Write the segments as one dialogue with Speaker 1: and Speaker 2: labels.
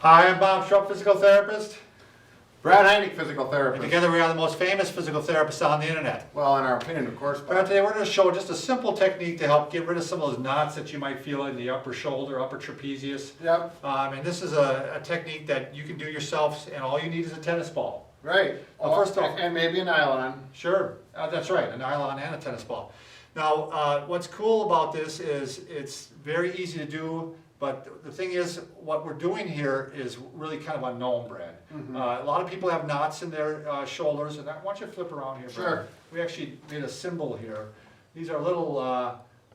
Speaker 1: Hi, I'm Bob Schrupp, physical therapist.
Speaker 2: Brad Heineck, physical
Speaker 1: And
Speaker 2: therapist.
Speaker 1: together we are the most famous physical therapists on the internet.
Speaker 2: Well, in our opinion, of course.
Speaker 1: But today we're going to show just a simple technique to help get rid of some of those knots that you might feel in the upper shoulder, upper trapezius.
Speaker 2: Yep.
Speaker 1: And this is a technique that you can do yourself, and all you need is a tennis ball.
Speaker 2: Right.
Speaker 1: Well, first off,
Speaker 2: and maybe a nylon.
Speaker 1: Sure, that's right, a nylon and a tennis ball. Now, what's cool about this is it's very easy to do, but the thing is, what we're doing here is really kind of unknown, Brad.
Speaker 2: Mm-hmm.
Speaker 1: A lot of people have knots in their shoulders, and why don't you flip around here, Brad?
Speaker 2: Sure.
Speaker 1: We actually made a symbol here. These are little,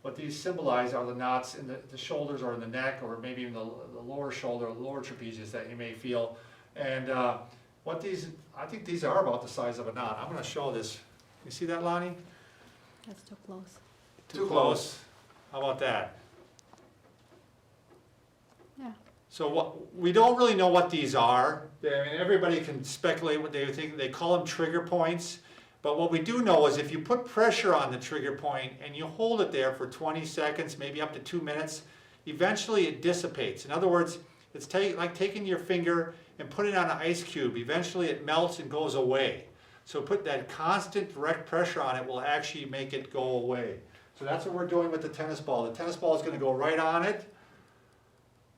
Speaker 1: what these symbolize are the knots in the shoulders or in the neck, or maybe even the lower shoulder, the lower trapezius that you may feel. And what these, I think these are about the size of a knot. I'm going to show this. You see that, Lonnie?
Speaker 3: That's too close.
Speaker 1: Too close. How about that?
Speaker 3: Yeah.
Speaker 1: So what, we don't really know what these are. I mean, everybody can speculate what they think. They call them trigger points. But what we do know is if you put pressure on the trigger point and you hold it there for 20 seconds, maybe up to 2 minutes, eventually it dissipates. In other words, it's like taking your finger and putting it on an ice cube. Eventually it melts and goes away. So put that constant direct pressure on it will actually make it go away. So that's what we're doing with the tennis ball. The tennis ball is going to go right on it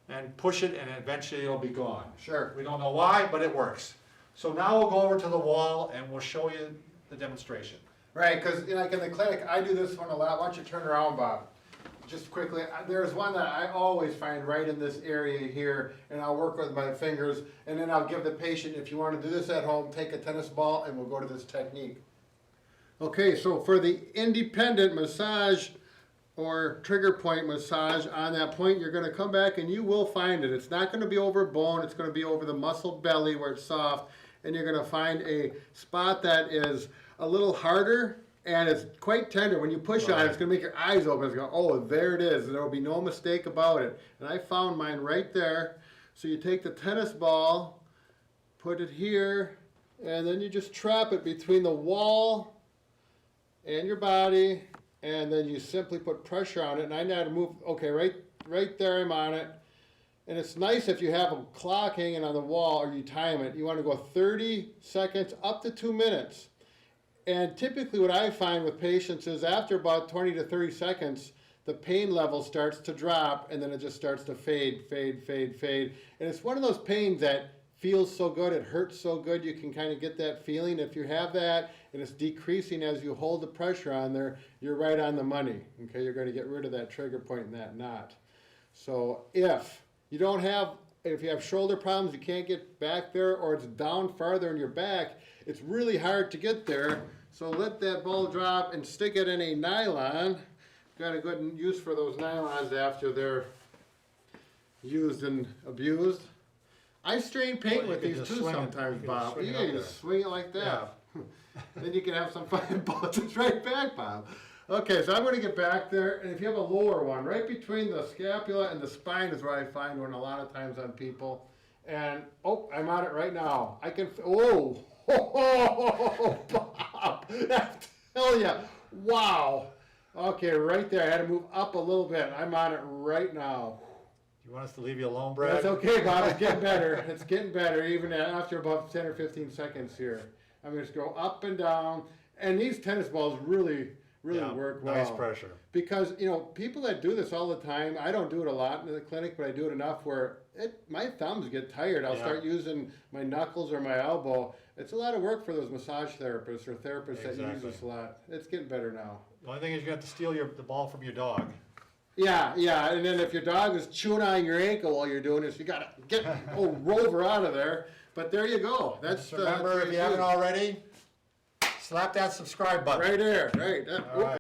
Speaker 1: and push it, and eventually it'll be gone.
Speaker 2: Sure.
Speaker 1: We don't know why, but it works. So now we'll go over to the wall and we'll show you the demonstration.
Speaker 2: Right, because like in the clinic, I do this one a lot. Why don't you turn around, Bob? Just quickly, there's one that I always find right in this area here, and I'll work with my fingers, and then I'll give the patient, if you want to do this at home, take a tennis ball, and we'll go to this technique. Okay, so for the independent massage or trigger point massage on that point, you're going to come back and you will find it. It's not going to be over bone, it's going to be over the muscle belly where it's soft, and you're going to find a spot that is a little harder and it's quite tender. When you push on it, it's going to make your eyes open. It's going, oh, there it is. There will be no mistake about it. And I found mine right there. So you take the tennis ball, put it here, and then you just trap it between the wall and your body, and then you simply put pressure on it. And I know how to move. Okay, right there I'm on it. And it's nice if you have a clock hanging on the wall or you time it. You want to go 30 seconds up to 2 minutes. And typically what I find with patients is after about 20 to 30 seconds, the pain level starts to drop and then it just starts to fade. And it's one of those pains that feels so good, it hurts so good, you can kind of get that feeling. If you have that and it's decreasing as you hold the pressure on there, you're right on the money. Okay, you're going to get rid of that trigger point and that knot. So if you have shoulder problems, you can't get back there, or it's down farther in your back, it's really hard to get there. So let that ball drop and stick it in a nylon. Got a good use for those nylons after they're used and abused. I strain paint with these too sometimes, Bob. You can just swing it like that. Yeah. Then you can have some fun bounces right back, Bob. Okay, so I'm going to get back there, and if you have a lower one, right between the scapula and the spine is where I find one a lot of times on people. And, oh, I'm on it right now. I can, oh, Bob, I tell you, wow. Okay, right there, I had to move up a little bit. I'm on it right now.
Speaker 1: You want us to leave you alone, Brad?
Speaker 2: That's okay, Bob, it's getting better. It's getting better, even after about 10 or 15 seconds here. I'm going to go up and down, and these tennis balls really work well.
Speaker 1: Nice pressure.
Speaker 2: Because, people that do this all the time, I don't do it a lot in the clinic, but I do it enough where my thumbs get tired. I'll start using my knuckles or my elbow. It's a lot of work for those massage therapists or therapists that use this a lot. It's getting better now.
Speaker 1: The only thing is you have to steal the ball from your dog.
Speaker 2: Yeah, and then if your dog is chewing on your ankle while you're doing this, you got to get Rover out of there. But there you go.
Speaker 1: Just remember, if you haven't already, slap that subscribe button.
Speaker 2: Right there, right.
Speaker 1: All right.